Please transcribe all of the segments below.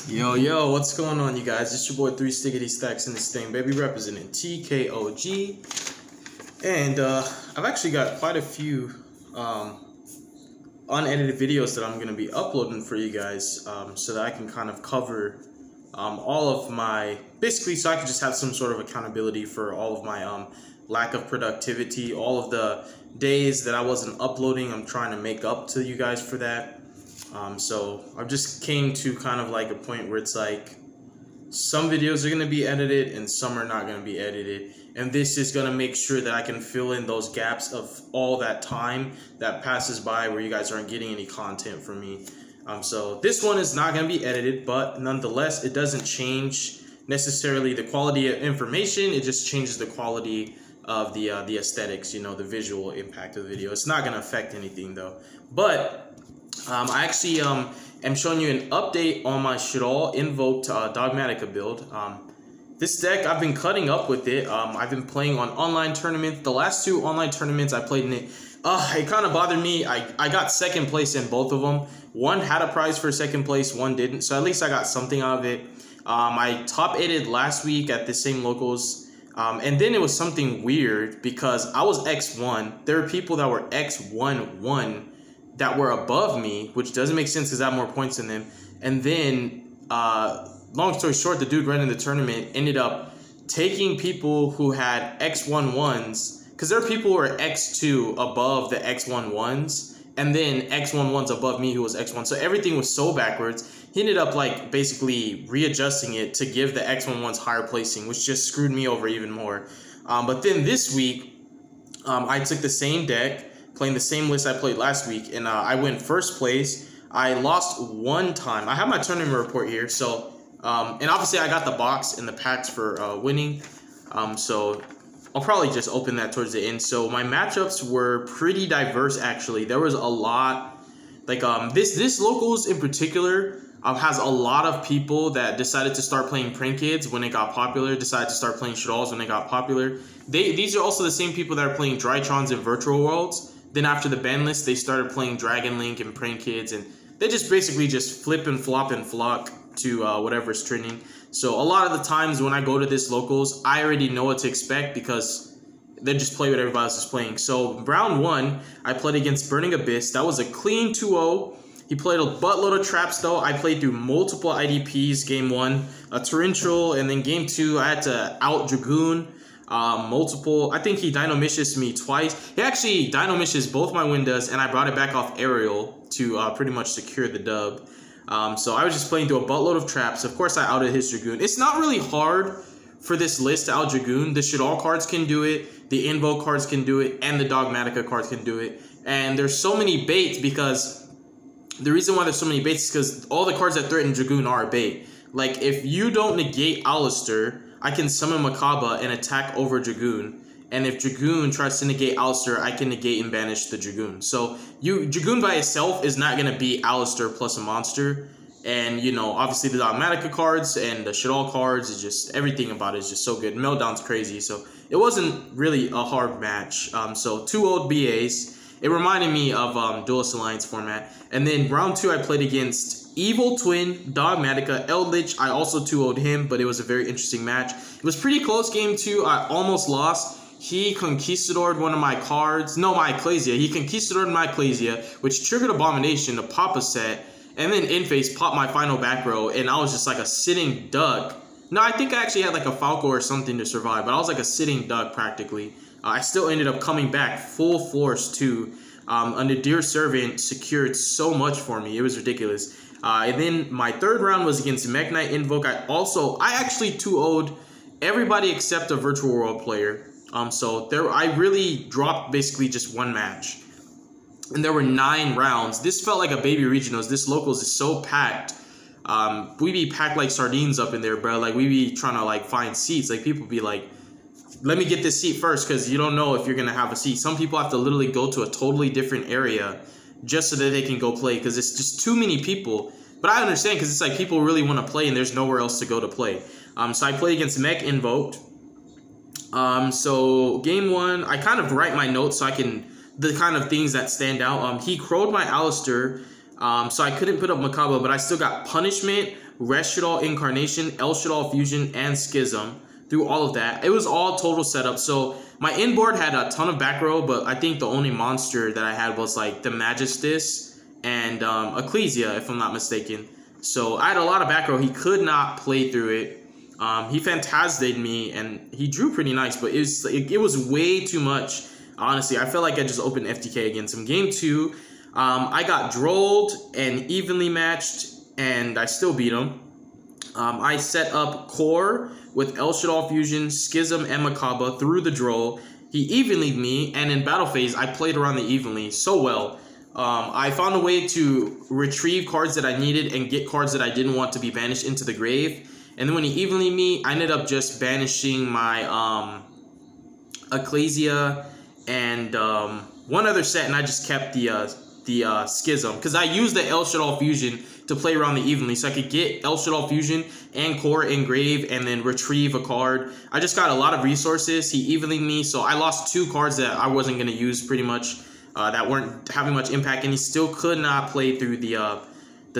Yo, what's going on, you guys? It's your boy 3 Stickity Stacks in this thing, baby, representing TKOG. And I've actually got quite a few unedited videos that I'm going to be uploading for you guys, so that I can kind of cover all of my, basically so I can just have some sort of accountability for all of my lack of productivity, all of the days that I wasn't uploading. I'm trying to make up to you guys for that. So I've just came to kind of like a point where it's like some videos are going to be edited and some are not going to be edited. And this is going to make sure that I can fill in those gaps of all that time that passes by where you guys aren't getting any content from me. So this one is not going to be edited, but nonetheless, it doesn't change necessarily the quality of information. It just changes the quality of the aesthetics, you know, the visual impact of the video. It's not going to affect anything though. But I actually am showing you an update on my SHADOLL invoked DOGMATIKA build. This deck, I've been cutting up with it. I've been playing on online tournaments. The last two online tournaments I played in it, it kind of bothered me. I got second place in both of them. One had a prize for second place, one didn't. So at least I got something out of it. I top 8'd last week at the same locals. And then it was something weird because I was X1. There were people that were X1-1 that were above me, which doesn't make sense because I have more points than them. And then, long story short, the dude running the tournament ended up taking people who had X1-1s, because there are people who are X2 above the X1-1s, and then X1-1s above me who was X1. So everything was so backwards. He ended up like basically readjusting it to give the X1-1s higher placing, which just screwed me over even more. But then this week, I took the same deck, playing the same list I played last week, and I went first place. I lost one time. I have my tournament report here, so and obviously I got the box and the packs for winning, so I'll probably just open that towards the end. So my matchups were pretty diverse, actually. There was a lot, like this locals in particular has a lot of people that decided to start playing Prank Kids when it got popular, decided to start playing SHADOLLs when they got popular. These are also the same people that are playing Drytrons and Virtual Worlds. Then after the ban list, they started playing Dragon Link and Prank Kids, and they just basically just flip and flop and flock to whatever's trending. So a lot of the times when I go to this locals, I already know what to expect because they just play what everybody else is playing. So round one, I played against Burning Abyss. That was a clean 2-0. He played a buttload of traps though. I played through multiple IDPs. Game one, a torrential, and then game two, I had to out Dragoon. Multiple, I think he Dino-Mishes me twice. He actually Dino-Mishes both my windows, and I brought it back off aerial to pretty much secure the dub. So I was just playing through a buttload of traps. Of course, I outed his Dragoon. It's not really hard for this list to out Dragoon. The SHADOLL cards can do it, the Invoke cards can do it, and the DOGMATIKA cards can do it. And there's so many baits because the reason why there's so many baits is because all the cards that threaten Dragoon are a bait. Like, if you don't negate Alistair, I can summon Makaba and attack over Dragoon. And if Dragoon tries to negate Alistair, I can negate and banish the Dragoon. So Dragoon by itself is not going to be Alistair plus a monster. And, you know, obviously the DOGMATIKA cards and the SHADOLL cards is just, everything about it is just so good. Meltdown's crazy. So it wasn't really a hard match. So 2 old BAs. It reminded me of Duelist Alliance format. And then round two, I played against Evil Twin, DOGMATIKA, Eldritch. I also 2-0'd him, but it was a very interesting match. It was pretty close game two. I almost lost. He conquistadored one of my cards. No, my Ecclesia. He conquistadored my Ecclesia, which triggered Abomination to pop a set. And then In-Face popped my final back row, and I was just like a sitting duck. No, I think I actually had like a Falco or something to survive, but I was like a sitting duck practically. I still ended up coming back full force too. And the Dear Servant secured so much for me. It was ridiculous. And then my third round was against Mech Knight Invoke. I actually 2-0'd everybody except a Virtual World player. So I really dropped basically just one match. And there were 9 rounds. This felt like a baby regionals. This locals is so packed. We be packed like sardines up in there, bro. Like, we be trying to like find seats. Like, people be like, let me get this seat first, because you don't know if you're going to have a seat. Some people have to literally go to a totally different area just so that they can go play, because it's just too many people. But I understand, because it's like people really want to play and there's nowhere else to go to play. So I played against Mech Invoked. So game one, I kind of write my notes so I can, the kind of things that stand out. He crowed my Alistair. So I couldn't put up Makaba, but I still got Punishment. SHADOLL Incarnation, SHADOLL Fusion, and Schism. Through all of that, it was all total setup. So my inboard had a ton of back row, but I think the only monster that I had was like the Magistus and Ecclesia, if I'm not mistaken. So I had a lot of back row. He could not play through it. He Phantasmed me, and he drew pretty nice, but it was way too much. Honestly, I felt like I just opened FTK against him. Game 2, I got drolled and evenly matched, and I still beat him. I set up Core with SHADOLL Fusion, Schism, and Macabre through the droll. He evenly me, and in battle phase, I played around the evenly so well. I found a way to retrieve cards that I needed and get cards that I didn't want to be banished into the grave. And then when he evenly me, I ended up just banishing my Ecclesia and one other set, and I just kept the Schism, because I used the SHADOLL Fusion to play around the evenly, so I could get SHADOLL Fusion and Core in grave and then retrieve a card. I just got a lot of resources. He evenly me, so I lost 2 cards that I wasn't going to use pretty much, that weren't having much impact, and he still could not play through the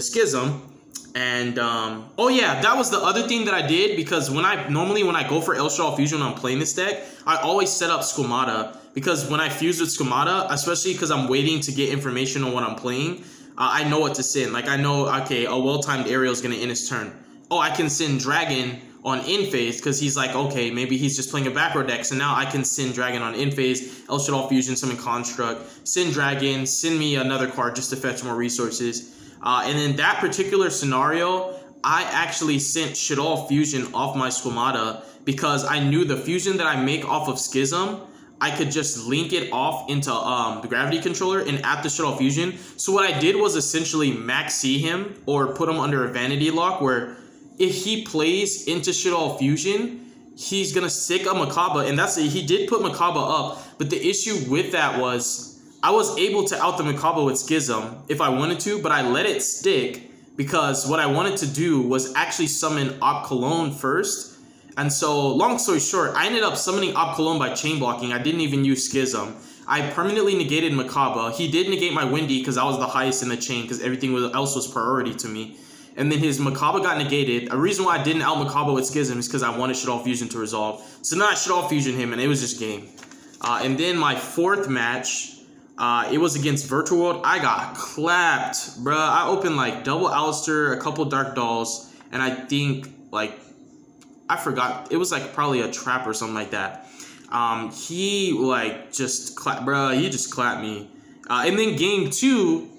Schism. And oh yeah, that was the other thing that I did, because normally when I go for SHADOLL Fusion when I'm playing this deck, I always set up Schemata, because when I fuse with Schemata, especially because I'm waiting to get information on what I'm playing, I know what to send. Like, I know, okay, a well-timed Aerial is going to end his turn. Oh, I can send Dragon on in phase, because he's like, okay, maybe he's just playing a back row deck, so now I can send Dragon on in phase, SHADOLL Fusion, summon Construct, send Dragon, send me another card just to fetch more resources. And in that particular scenario, I actually sent SHADOLL Fusion off my Schemata, because I knew the fusion that I make off of Schism, I could just link it off into the Gravity Controller and add the SHADOLL Fusion. So what I did was essentially max C him, or put him under a Vanity Lock, where if he plays into SHADOLL Fusion, he's going to stick a Macabre, and that's it. He did put Macabre up, but the issue with that was I was able to out the Macabre with Schism if I wanted to, but I let it stick because what I wanted to do was actually summon Op Cologne first. And so, long story short, I ended up summoning Op Cologne by chain blocking. I didn't even use Schism. I permanently negated Macabre. He did negate my Windy because I was the highest in the chain, because everything else was priority to me. And then his Macabre got negated. A reason why I didn't out Macabre with Schism is because I wanted SHADOLL Fusion to resolve. So now I SHADOLL Fusion him, and it was just game. And then my 4th match, it was against Virtual World. I got clapped, bruh. I opened like double Alistair, a couple Dark Dolls, and I think like, I forgot, it was like probably a trap or something like that. He like just clapped, bruh. He just clapped me. And then game 2,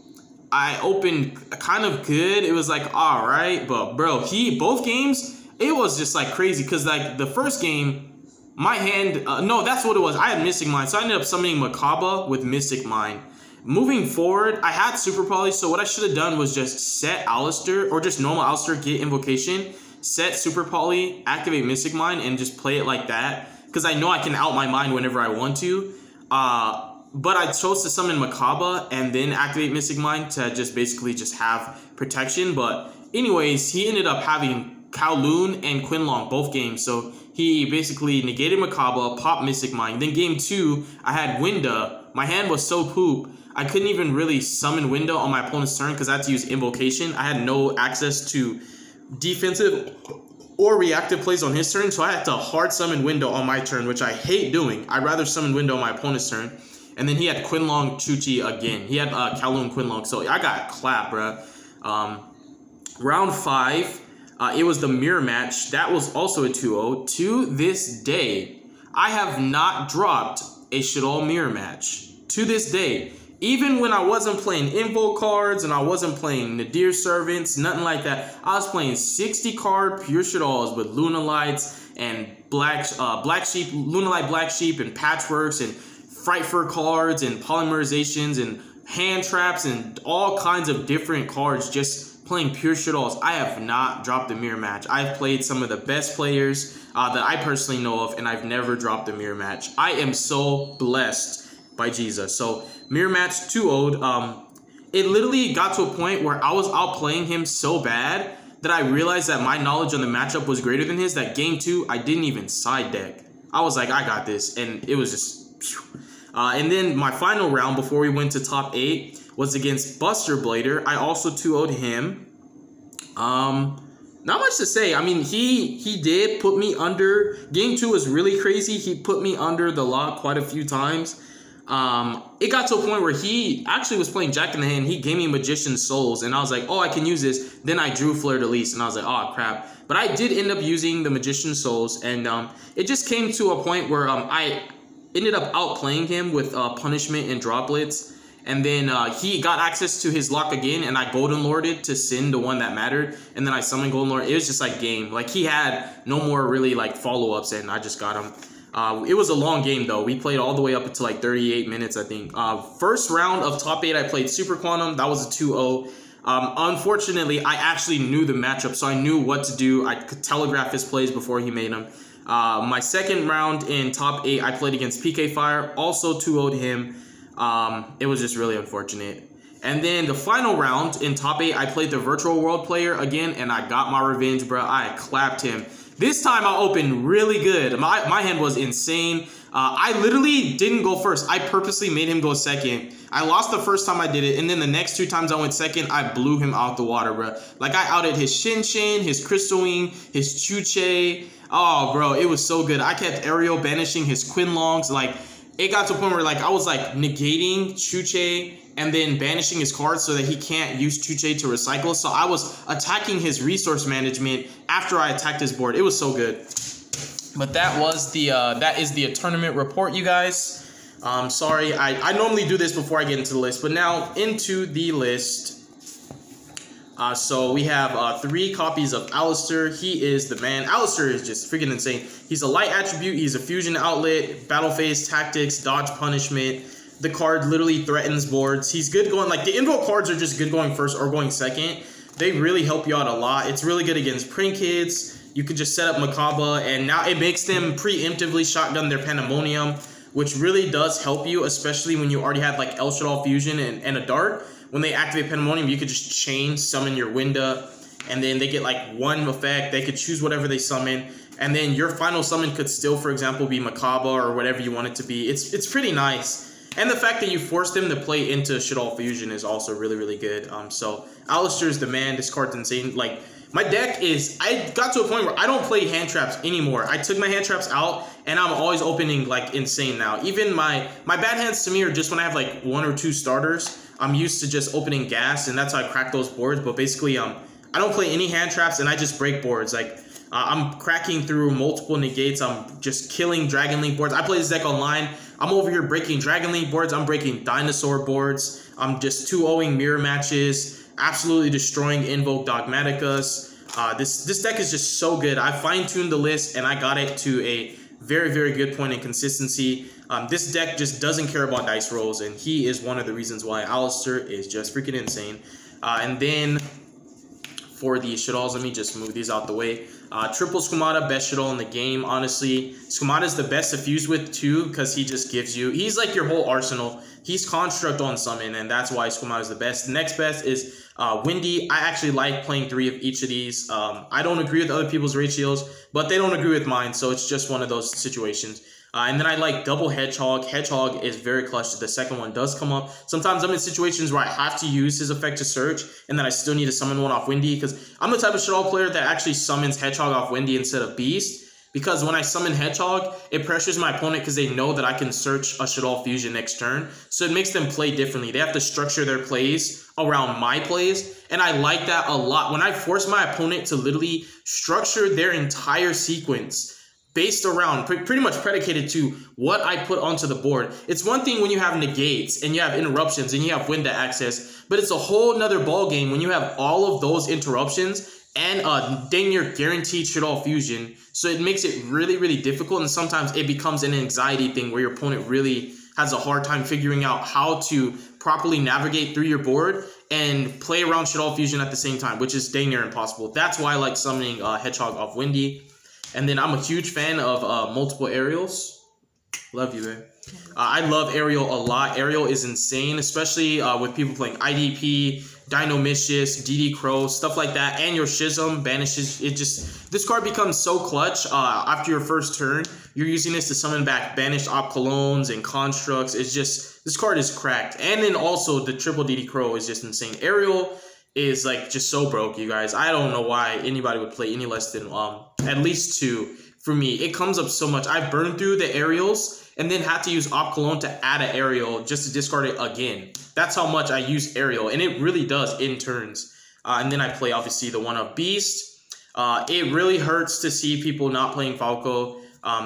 I opened kind of good. It was like, all right, but bro, both games, it was just like crazy, because like the first game, my hand, no, that's what it was. I had Mystic Mind, so I ended up summoning Macabre with Mystic Mind. Moving forward, I had Super Poly, so what I should have done was just set Alistair, or just normal Alistair, get Invocation, set Super Poly, activate Mystic Mind, and just play it like that, because I know I can out my mind whenever I want to. But I chose to summon Macabre and then activate Mystic Mind to just basically just have protection. But anyways, he ended up having Kowloon and Quinlong both games, so he basically negated Macabre, popped Mystic Mind. Then game 2, I had Winda. My hand was so poop, I couldn't even really summon Winda on my opponent's turn because I had to use Invocation. I had no access to defensive or reactive plays on his turn, so I had to hard summon Winda on my turn, which I hate doing. I'd rather summon Winda on my opponent's turn. And then he had Quinlong Chuchi again. He had Kowloon Quinlong, so I got clapped, bruh. Round 5. It was the mirror match. That was also a 2-0. To this day, I have not dropped a SHADOLL mirror match. To this day. Even when I wasn't playing Invoke cards and I wasn't playing Nadir Servants, nothing like that. I was playing 60 card pure SHADOLLs with Luna Lights and Black Sheep, Luna Light Black Sheep and Patchworks and Fright Fur cards and polymerizations and hand traps and all kinds of different cards, just playing pure SHADOLLs. I have not dropped a mirror match. I've played some of the best players that I personally know of, and I've never dropped a mirror match. I am so blessed by Jesus. So mirror match 2-0'd. It literally got to a point where I was outplaying him so bad that I realized that my knowledge on the matchup was greater than his. That game 2, I didn't even side deck. I was like, I got this, and it was just phew. And then my final round before we went to top 8 was against Buster Blader. I also 2-0'd him. Not much to say. I mean, he did put me under. Game 2 was really crazy. He put me under the lock quite a few times. It got to a point where he actually was playing Jack in the Hand. He gave me Magician's Souls, and I was like, oh, I can use this. Then I drew Fleur de Lis, and I was like, oh, crap. But I did end up using the Magician's Souls, and it just came to a point where I ended up outplaying him with Punishment and Droplets. And then he got access to his lock again, and I Golden Lorded to send the one that mattered. And then I summoned Golden Lord. It was just like game. Like, he had no more really like follow-ups, and I just got him. It was a long game, though. We played all the way up until like 38 minutes, I think. First round of top 8, I played Super Quantum. That was a 2-0. Unfortunately, I actually knew the matchup, so I knew what to do. I could telegraph his plays before he made them. My second round in top 8, I played against PK Fire. Also 2-0'd him. It was just really unfortunate. And then the final round in top 8, I played the Virtual World player again, and I got my revenge, bro. I clapped him. This time I opened really good. My hand was insane. I literally didn't go first. I purposely made him go second. I lost the first time I did it, and then the next 2 times I went second, I blew him out the water, bro. Like, I outed his Shin Shin, his Crystal Wing, his Chuche. Oh, bro, it was so good. I kept Ariel banishing his Quinlongs. Like, it got to a point where, like, I was, like, negating Chuche and then banishing his cards so that he can't use Chuche to recycle. So I was attacking his resource management after I attacked his board. It was so good. But that was the that is the tournament report, you guys. Sorry, I normally do this before I get into the list, but now into the list. So we have 3 copies of Alistair. He is the man. Alistair is just freaking insane. He's a light attribute. He's a fusion outlet, battle phase, tactics, dodge, punishment. The card literally threatens boards. He's good going, like, the invoke cards are just good going first or going second. They really help you out a lot. It's really good against Print Kids. You could just set up Macabre, and now it makes them preemptively shotgun their Pandemonium, which really does help you, especially when you already have, like, El Shaddol Fusion and a Dart. When they activate Pandemonium, you could just chain summon your Winda, and then they get, like, 1 effect. They could choose whatever they summon, and then your final summon could still, for example, be Macabre or whatever you want it to be. It's pretty nice. And the fact that you force them to play into SHADOLL Fusion is also really, really good. So Alistair is the man. This card's insane. Like, my deck is, I got to a point where I don't play hand traps anymore. I took my hand traps out, and I'm always opening like insane now. Even my bad hands to me are just when I have like 1 or 2 starters. I'm used to just opening gas, and that's how I crack those boards. But basically, I don't play any hand traps, and I just break boards. Like, I'm cracking through multiple negates. I'm just killing Dragon Link boards. I play this deck online. I'm over here breaking Dragon Link boards. I'm breaking Dinosaur boards. I'm just 2-0ing mirror matches. Absolutely destroying Invoked Dogmatikas. This deck is just so good. I fine-tuned the list, and I got it to a very, very good point in consistency. This deck just doesn't care about dice rolls, and he is one of the reasons why Alistair is just freaking insane. And then for the SHADOLLs, let me just move these out the way. Triple Squamata, best SHADOLL in the game, honestly. Squamata is the best to fuse with, too, because he just gives you... He's like your whole arsenal. He's Construct on Summon, and that's why Squamata is the best. The next best is Windy. I actually like playing 3 of each of these. I don't agree with other people's ratios, but they don't agree with mine, so it's just one of those situations. And then I like double Hedgehog. Hedgehog is very clutch. The second one does come up. Sometimes I'm in situations where I have to use his effect to search, and then I still need to summon one off Windy, because I'm the type of SHADOLL player that actually summons Hedgehog off Windy instead of Beast. Because when I summon Hedgehog, it pressures my opponent because they know that I can search a SHADOLL Fusion next turn. So it makes them play differently. They have to structure their plays around my plays. And I like that a lot. When I force my opponent to literally structure their entire sequence based around, pretty much predicated to what I put onto the board. It's one thing when you have negates and you have interruptions and you have window access, but it's a whole nother ball game when you have all of those interruptions and dang near guaranteed SHADOLL Fusion. So it makes it really, really difficult, and sometimes it becomes an anxiety thing where your opponent really has a hard time figuring out how to properly navigate through your board and play around SHADOLL Fusion at the same time, which is dang near impossible. That's why I like summoning Hedgehog off Windy. And then I'm a huge fan of multiple Aerials. Love you, man. I love Ariel a lot. Ariel is insane, especially with people playing IDP, Dinomicious, DD Crow, stuff like that. And your Schism banishes it. Just this card becomes so clutch after your first turn. You're using this to summon back banished Op Colognes and Constructs. It's just, this card is cracked. And then also the triple DD Crow is just insane. Ariel is like just so broke, you guys. I don't know why anybody would play any less than at least 2. For me, it comes up so much. I've burned through the aerials and then had to use Op Cologne to add an aerial just to discard it again. That's how much I use aerial, and it really does in turns. And then I play, obviously, the 1-up Beast. It really hurts to see people not playing Falco.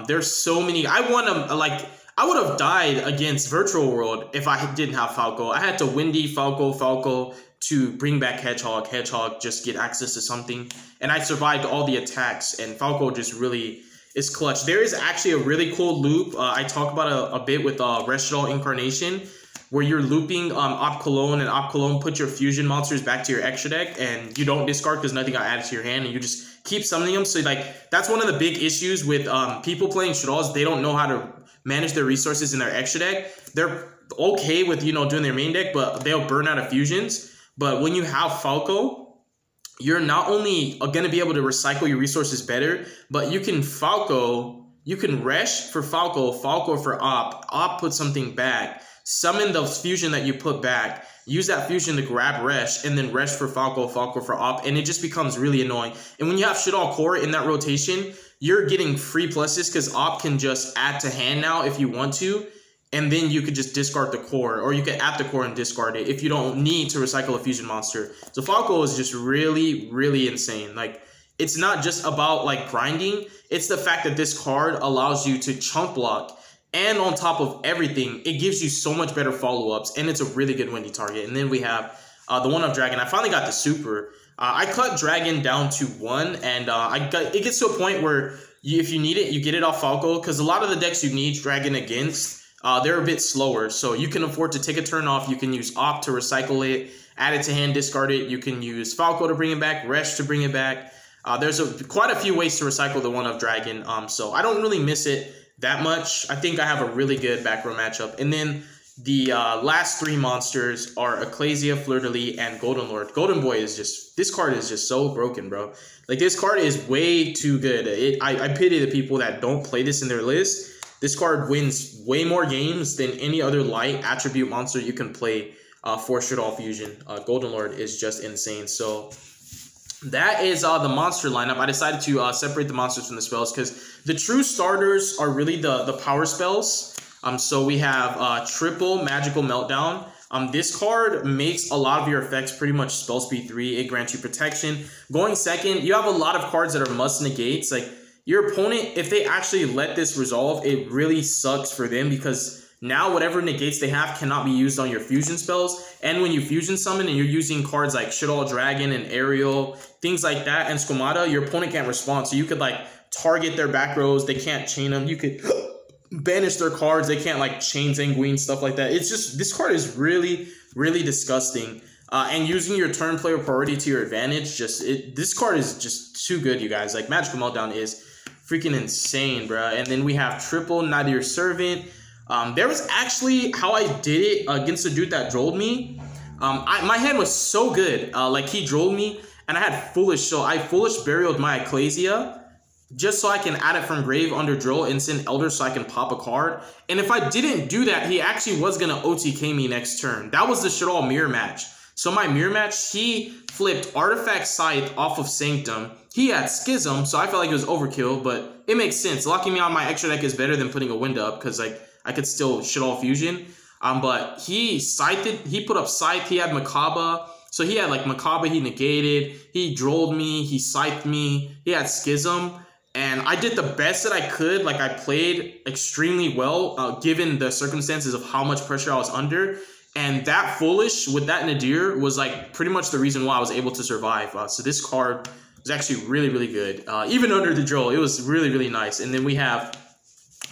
There's so many. I would have died against Virtual World if I didn't have Falco. I had to Windy Falco to bring back Hedgehog, just get access to something. And I survived all the attacks, and Falco just really is clutch. There is actually a really cool loop I talk about a bit with SHADOLL Incarnation, where you're looping Op Cologne, and Op Cologne put your fusion monsters back to your extra deck, and you don't discard because nothing got added to your hand, and you just keep summoning them. So like that's one of the big issues with people playing SHADOLLs. They don't know how to manage their resources in their extra deck. They're okay with, you know, doing their main deck, but they'll burn out of fusions. But when you have Falco, you're not only going to be able to recycle your resources better, but you can Resh for Falco for Op put something back, summon the fusion that you put back, use that fusion to grab Resh, and then Resh for Falco for Op, and it just becomes really annoying. And when you have SHADOLL Core in that rotation, you're getting free pluses because Op can just add to hand now if you want to, and then you could just discard the core, or you could add the core and discard it if you don't need to recycle a fusion monster. So Falco is just really, really insane. Like, it's not just about like grinding, it's the fact that this card allows you to chunk block, and on top of everything, it gives you so much better follow-ups, and it's a really good windy target. And then we have the 1-up Dragon. I finally got the super. I cut Dragon down to 1, and it gets to a point where if you need it, you get it off Falco, because a lot of the decks you need Dragon against, they're a bit slower, so you can afford to take a turn off. You can use Op to recycle it, add it to hand, discard it. You can use Falco to bring it back, Resh to bring it back. There's quite a few ways to recycle the 1-up Dragon, so I don't really miss it that much. I think I have a really good back row matchup. And then the last 3 monsters are Ecclesia, Fleur-de-Lis, and Golden Lord. Golden Boy is just, this card is just so broken, bro. Like, this card is way too good. I pity the people that don't play this in their list. This card wins way more games than any other light attribute monster you can play for SHADOLL Fusion. Golden Lord is just insane. So that is the monster lineup. I decided to separate the monsters from the spells because the true starters are really the power spells. So we have triple Magical Meltdown. This card makes a lot of your effects pretty much spell speed 3. It grants you protection. Going second, you have a lot of cards that are must negates. Like, your opponent, if they actually let this resolve, it really sucks for them, because now whatever negates they have cannot be used on your fusion spells. And when you fusion summon and you're using cards like SHADOLL Dragon and Aerial, things like that, and Squamata, your opponent can't respond. So you could like target their back rows, they can't chain them. You could banish their cards, they can't like chain Zanguine, stuff like that. It's just, this card is really, really disgusting. And using your turn player priority to your advantage, this card is just too good, you guys. Like, Magical Meltdown is freaking insane, bro. And then we have triple Nadir Servant. There was actually how I did it against the dude that drolled me. My hand was so good. Like, he drolled me, and I had Foolish. So I Foolish Burialed my Ecclesia just so I can add it from grave under droll and send Elder so I can pop a card. And if I didn't do that, he actually was going to OTK me next turn. That was the SHADOLL mirror match. So my mirror match, he flipped Artifact Scythe off of Sanctum. He had Schism, so I felt like it was overkill, but it makes sense. Locking me on my extra deck is better than putting a Wind up, because like I could still SHADOLL Fusion. But he Scythed, he put up Scythe, he had Makaba. So he had like Makaba, he negated, he drolled me, he Scythed me, he had Schism. And I did the best that I could. Like, I played extremely well, given the circumstances of how much pressure I was under. And that Foolish with that Nadir was like pretty much the reason why I was able to survive. So this card was actually really, really good. Even under the droll, it was really, really nice. And then we have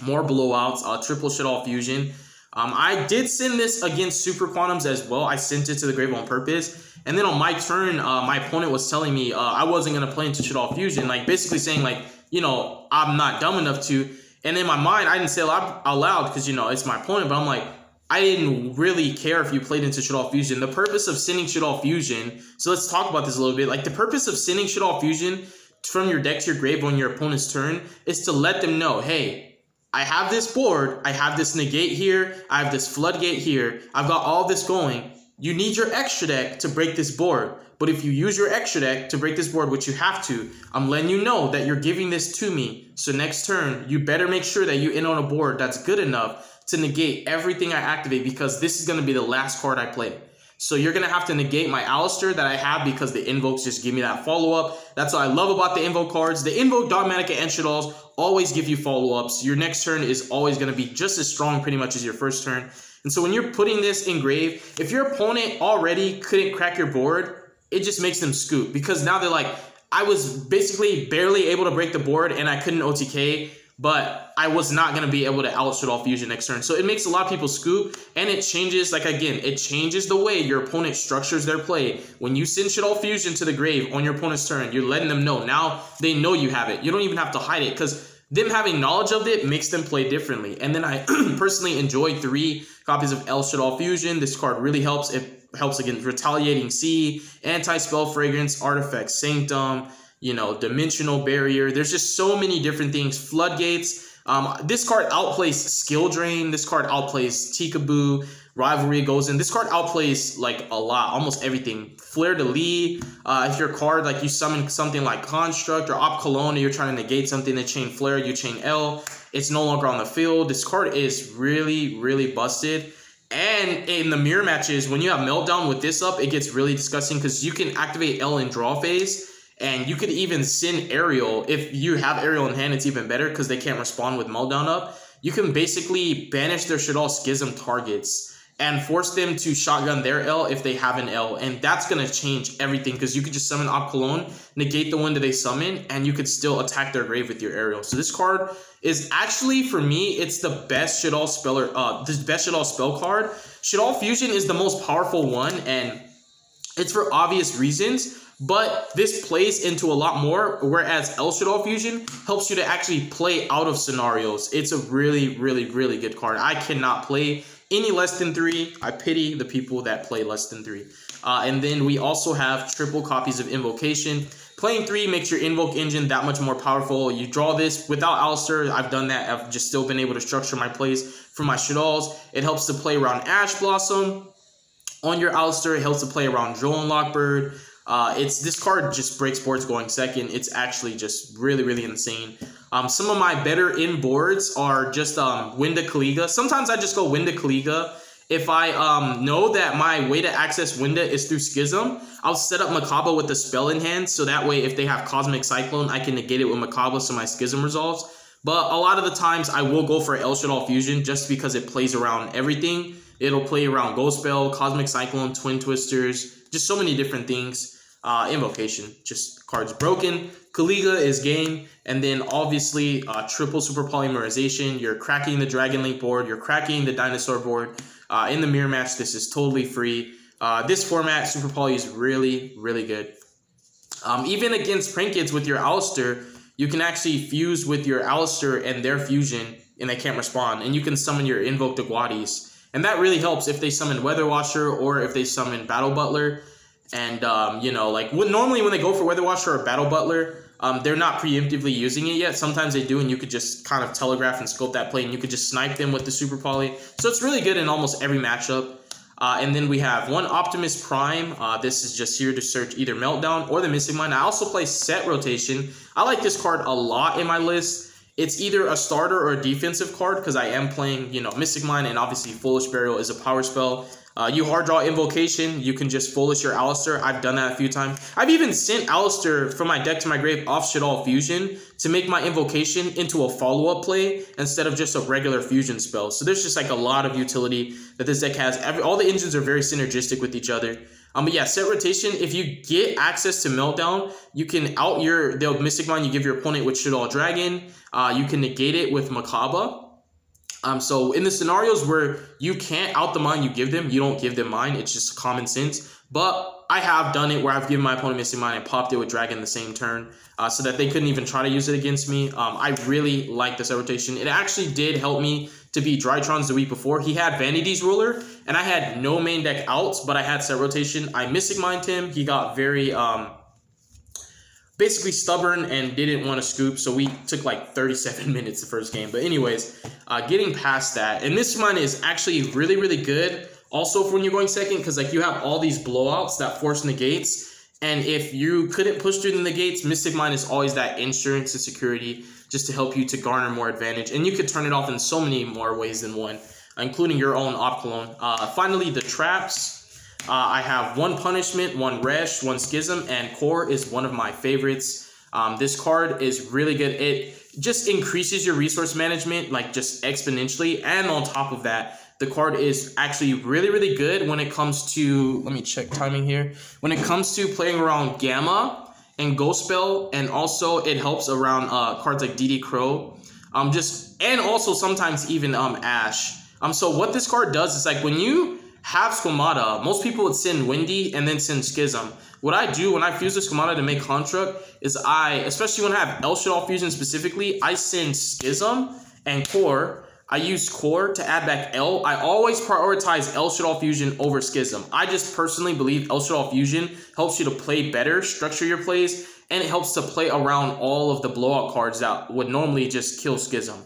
more blowouts, triple SHADOLL Fusion. I did send this against Super Quantums as well. I sent it to the grave on purpose. And then on my turn, my opponent was telling me I wasn't going to play into SHADOLL Fusion. Like, basically saying like, you know, I'm not dumb enough to. And in my mind, I didn't say it out loud because, you know, it's my opponent. But I'm like, I didn't really care if you played into SHADOLL Fusion. The purpose of sending SHADOLL Fusion, so let's talk about this a little bit. Like, the purpose of sending SHADOLL Fusion from your deck to your grave on your opponent's turn is to let them know, hey, I have this board, I have this negate here, I have this floodgate here, I've got all this going. You need your extra deck to break this board. But if you use your extra deck to break this board, which you have to, I'm letting you know that you're giving this to me. So next turn, you better make sure that you end on a board that's good enough to negate everything I activate, because this is going to be the last card I play. So you're going to have to negate my Alistair that I have because the invokes just give me that follow-up. That's what I love about the invoke cards. The invoke, Dogmatika, and SHADOLLs always give you follow-ups. Your next turn is always going to be just as strong pretty much as your first turn. And so when you're putting this in grave, if your opponent already couldn't crack your board, it just makes them scoop, because now they're like, I was basically barely able to break the board and I couldn't OTK, but I was not going to be able to out SHADOLL Fusion next turn. So it makes a lot of people scoop, and it changes, like again, it changes the way your opponent structures their play. When you send SHADOLL Fusion to the grave on your opponent's turn, you're letting them know. Now they know you have it. You don't even have to hide it, because them having knowledge of it makes them play differently. And then I personally enjoy 3 copies of SHADOLL Fusion. This card really helps. It helps against Retaliating Sea, Anti-Spell Fragrance, Artifact Sanctum, you know, Dimensional Barrier. There's just so many different things. Floodgates. This card outplays Skill Drain. This card outplays Tikaboo. Rivalry goes in. This card outplays like a lot, almost everything. Flare de Lis. If your card, like you summon something like Construct or Op Cologne, and you're trying to negate something, that chain Flare, you chain L. It's no longer on the field. This card is really, really busted. And in the mirror matches, when you have Meltdown with this up, it gets really disgusting, because you can activate L in draw phase, and you could even send Aerial. If you have Aerial in hand, it's even better because they can't respond with Meltdown up. You can basically banish their SHADOLL Schism targets and force them to shotgun their L if they have an L. And that's going to change everything, because you could just summon Op Cologne, negate the one that they summon, and you could still attack their grave with your Aerial. So this card is actually, for me, it's the best SHADOLL speller, this best SHADOLL spell card. SHADOLL Fusion is the most powerful one, and it's for obvious reasons, but this plays into a lot more, whereas SHADOLL Fusion helps you to actually play out of scenarios. It's a really, really, really good card. I cannot play any less than 3. I pity the people that play less than 3. And then we also have triple copies of Invocation. Playing 3 makes your Invoke engine that much more powerful. You draw this without Alistair. I've done that. I've just still been able to structure my plays for my SHADOLLs. It helps to play around Ash Blossom on your Alistair. It helps to play around Joel and Lockbird. This card just breaks boards going second. It's actually just really, really insane. Some of my better in boards are just Winda Kaliga. Sometimes I just go Winda Kaliga. If I know that my way to access Winda is through Schism, I'll set up Makaba with the spell in hand, so that way if they have Cosmic Cyclone, I can negate it with Makaba so my Schism resolves. But a lot of the times I will go for SHADOLL Fusion just because it plays around everything. It'll play around Ghost Spell, Cosmic Cyclone, Twin Twisters, just so many different things. Invocation, just cards broken. Kaliga is game, and then obviously triple Super Polymerization. You're cracking the Dragon Link board, you're cracking the Dinosaur board. In the mirror match, this is totally free. This format, Super Poly, is really, really good. Even against Prank Kids with your Alistair, you can actually fuse with your Alistair and their fusion, and they can't respond. And you can summon your Invoke Dogmatis. And that really helps if they summon Weather Watcher or if they summon Battle Butler. And, you know, like normally when they go for Weather Watcher or Battle Butler, they're not preemptively using it yet. Sometimes they do, and you could just kind of telegraph and scope that play, and you could just snipe them with the Super Poly. So it's really good in almost every matchup. And then we have one Optimus Prime. This is just here to search either Meltdown or the Mystic Mine. I also play Set Rotation. I like this card a lot in my list. It's either a starter or a defensive card because I am playing, you know, Mystic Mine, and obviously Foolish Burial is a power spell. You hard draw Invocation, you can just Foolish your Alistair. I've done that a few times. I've even sent Alistair from my deck to my grave off SHADOLL Fusion to make my Invocation into a follow-up play instead of just a regular fusion spell. So there's just like a lot of utility that this deck has. All the engines are very synergistic with each other. But yeah, Set Rotation, if you get access to Meltdown, you can out the Mystic Mine you give your opponent with SHADOLL Dragon. You can negate it with Makaba. So in the scenarios where you can't out the mine you give them, you don't give them mine. It's just common sense. But I have done it where I've given my opponent Mystic Mine and popped it with Dragon the same turn so that they couldn't even try to use it against me. I really like this rotation. It actually did help me to beat Drytrons the week before. He had Vanity's Ruler, and I had no main deck outs, but I had Set Rotation. I Mystic Mined him. He got very... basically stubborn and didn't want to scoop, so we took like 37 minutes the first game. But anyways, getting past that, and this one is actually really, really good also for when you're going second, because like you have all these blowouts that force negates, And if you couldn't push through the negates, Mystic Mind is always that insurance and security just to help you to garner more advantage. And you could turn it off in so many more ways than one, including your own op clone. Finally, the traps. I have 1 punishment, 1 resh, 1 schism, and core is one of my favorites. This card is really good. It just increases your resource management like just exponentially. And on top of that, the card is actually really, really good when it comes to, let me check timing here. When it comes to playing around Gamma and Ghost Spell, and also it helps around cards like DD Crow. And also sometimes even Ash. So what this card does is like when you have Squamata, most people would send Windy and then send Schism. What I do when I fuse the Squamata to make Construct is especially when I have SHADOLL fusion specifically, I send Schism and Core. I use Core to add back L. I always prioritize SHADOLL fusion over Schism. I just personally believe SHADOLL fusion helps you to play better, structure your plays, and it helps to play around all of the blowout cards that would normally just kill Schism.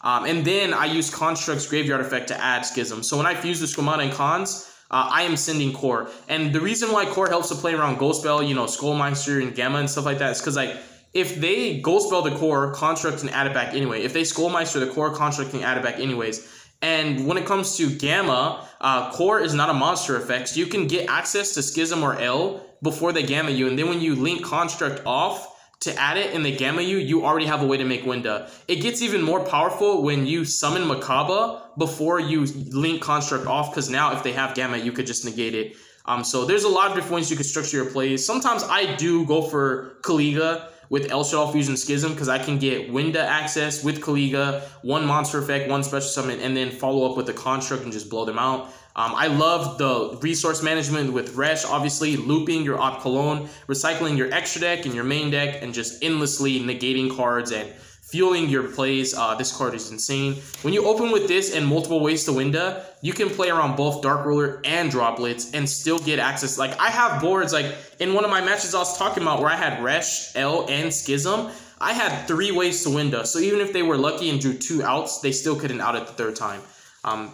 And then I use Construct's Graveyard Effect to add Schism. So when I fuse the Squamata and Cons, I am sending Core. And the reason why Core helps to play around Ghost Spell, you know, Skullmeister and Gamma and stuff like that is because, like, if they Ghost Spell the Core, Construct can add it back anyway. If they Skullmeister the Core, Construct can add it back anyways. And when it comes to Gamma, Core is not a monster effect. So you can get access to Schism or L before they Gamma you. And then when you link Construct off to add it and they Gamma you, you already have a way to make Winda. It gets even more powerful when you summon Makaba before you link Construct off, because now if they have Gamma, you could just negate it. So there's a lot of different ways you can structure your plays. Sometimes I do go for Kaliga with SHADOLL Fusion Schism because I can get Winda access with Kaliga, 1 monster effect, 1 special summon, and then follow up with the Construct and just blow them out. I love the resource management with Resh, obviously, looping your Op Cologne, recycling your extra deck and your main deck, and just endlessly negating cards and fueling your plays. This card is insane. When you open with this and multiple ways to Winda, you can play around both Dark Ruler and Droplets and still get access. Like, I have boards, like, in one of my matches I was talking about where I had Resh, L, and Schism, I had 3 ways to Winda. So even if they were lucky and drew 2 outs, they still couldn't out it the 3rd time.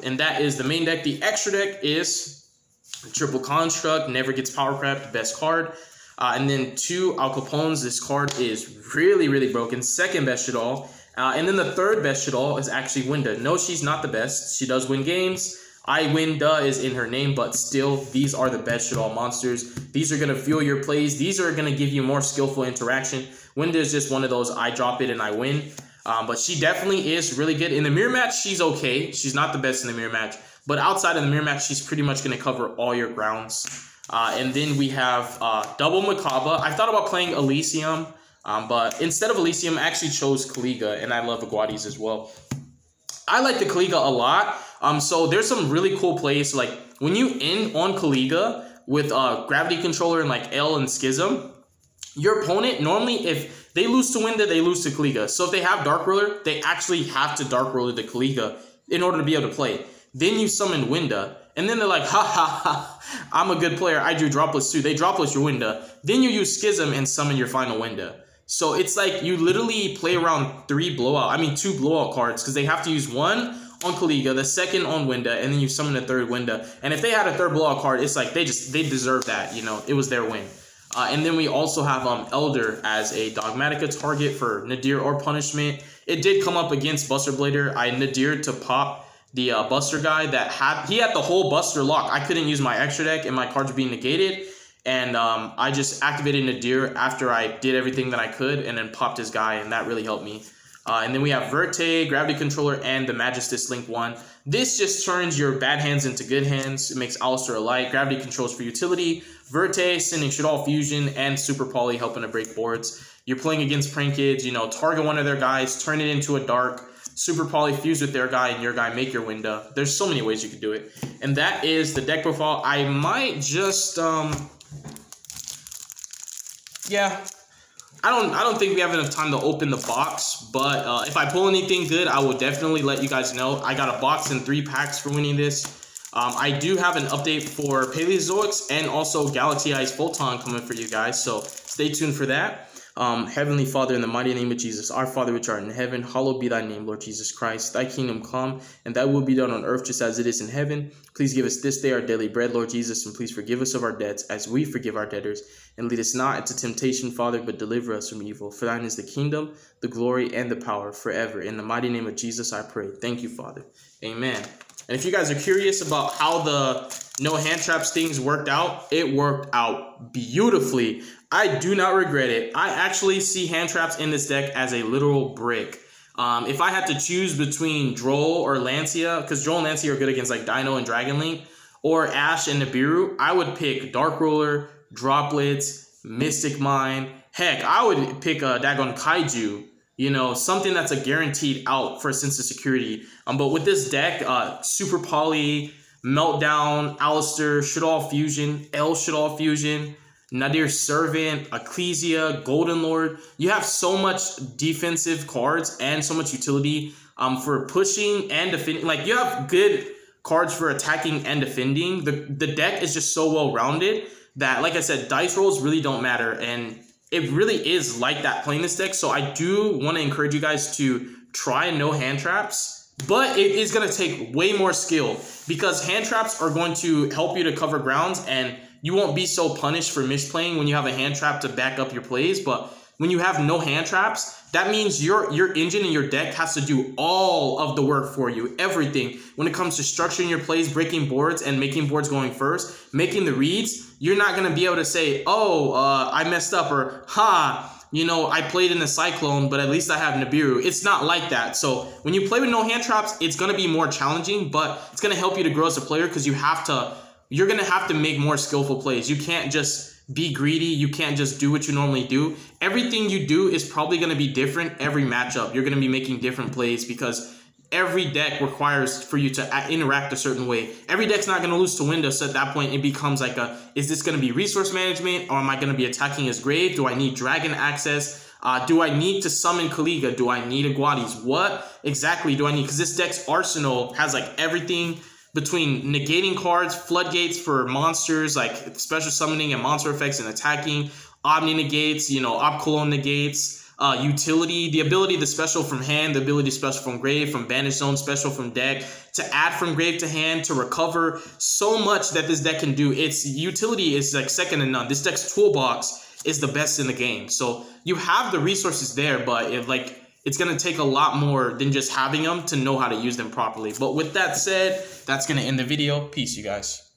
And that is the main deck. The extra deck is Triple Construct, never gets Power Crap, the best card. And then 2 Al Capones. This card is really, really broken. 2nd best SHADOLL. And then the 3rd best SHADOLL is actually Winda. No, she's not the best. She does win games. Winda is in her name, but still, these are the best SHADOLL monsters. These are going to fuel your plays. These are going to give you more skillful interaction. Winda is just one of those, I drop it and I win. But she definitely is really good. In the mirror match, she's okay. She's not the best in the mirror match. But outside of the mirror match, she's pretty much going to cover all your grounds. And then we have double Makaba. I thought about playing Elysium, but instead of Elysium, I actually chose Kaliga, and I love Aguadis as well. I like the Kaliga a lot. So there's some really cool plays. So, like, when you end on Kaliga with Gravity Controller and like L and Schism, your opponent, normally if they lose to Winda, they lose to Kaliga. So if they have Dark Ruler, they actually have to Dark Ruler the Kaliga in order to be able to play. Then you summon Winda, and then they're like, ha ha ha, I'm a good player, I drew Droplets too. They Droplets your Winda. Then you use Schism and summon your final Winda. So it's like you literally play around 2 blowout cards, because they have to use 1 on Kaliga, the 2nd on Winda, and then you summon the 3rd Winda. And if they had a 3rd blowout card, it's like they deserve that, you know, it was their win. And then we also have Elder as a Dogmatika target for Nadir or Punishment. It did come up against Buster Blader. I Nadired to pop the Buster guy that had the whole Buster lock. I couldn't use my extra deck and my cards were being negated. And I just activated Nadir after I did everything that I could and then popped his guy, and that really helped me. And then we have Verte, Gravity Controller, and the Magistus Link 1. This just turns your bad hands into good hands. It makes Alistair a light. Gravity Controls for utility. Verte, sending SHADOLL Fusion, and Super Poly helping to break boards. You're playing against Prank Kids, you know, target one of their guys, turn it into a dark, Super Poly fuse with their guy, and your guy make your Winda. There's so many ways you could do it. And that is the deck profile. I might just, yeah. I don't think we have enough time to open the box, but if I pull anything good, I will definitely let you guys know. I got a box and 3 packs for winning this. I do have an update for Paleozoics and also Galaxy Ice Photon coming for you guys, so stay tuned for that. Heavenly Father, in the mighty name of Jesus, our Father which art in heaven, hallowed be thy name, Lord Jesus Christ. Thy kingdom come, and thy will be done on earth just as it is in heaven. Please give us this day our daily bread, Lord Jesus, and please forgive us of our debts as we forgive our debtors. And lead us not into temptation, Father, but deliver us from evil. For thine is the kingdom, the glory, and the power forever. In the mighty name of Jesus, I pray. Thank you, Father. Amen. And if you guys are curious about how the no hand traps things worked out, it worked out beautifully. I do not regret it. I actually see hand traps in this deck as a literal brick. If I had to choose between Droll or Lancia, because Droll and Lancia are good against like Dino and Dragon Link, or Ash and Nibiru, I would pick Dark Roller, Droplets, Mystic Mine. Heck, I would pick a Dagon Kaiju. You know, something that's a guaranteed out for a sense of security. But with this deck, Super Poly, Meltdown, Alistair, SHADOLL Fusion, SHADOLL Fusion, Nadir Servant, Ecclesia, Golden Lord. You have so much defensive cards and so much utility for pushing and defending. Like, you have good cards for attacking and defending. The deck is just so well-rounded that, like I said, dice rolls really don't matter. And it really is like that playing this deck. So I do want to encourage you guys to try no hand traps, but it is going to take way more skill because hand traps are going to help you to cover grounds and you won't be so punished for misplaying when you have a hand trap to back up your plays. But when you have no hand traps, that means your engine and your deck has to do all of the work for you, everything. When it comes to structuring your plays, breaking boards, and making boards going first, making the reads, you're not going to be able to say, oh, I messed up, or, you know, I played in the Cyclone, but at least I have Nibiru. It's not like that. So when you play with no hand traps, it's going to be more challenging, but it's going to help you to grow as a player because you're going to have to make more skillful plays. You can't just be greedy. You can't just do what you normally do. Everything you do is probably going to be different every matchup. You're going to be making different plays because every deck requires for you to interact a certain way. Every deck's not going to lose to Windows, so at that point it becomes like is this going to be resource management, or am I going to be attacking his grave? Do I need dragon access? Do I need to summon Kaliga? Do I need Aguatis? What exactly do I need? Because this deck's arsenal has like everything between negating cards, floodgates for monsters, like special summoning and monster effects and attacking, omni negates, you know, Opcolon negates, utility, the ability to special from hand, the ability to special from grave, from banish zone, special from deck, to add from grave to hand, to recover. So much that this deck can do. Its utility is like second to none. This deck's toolbox is the best in the game. So you have the resources there, but it's going to take a lot more than just having them to know how to use them properly. But with that said, that's going to end the video. Peace, you guys.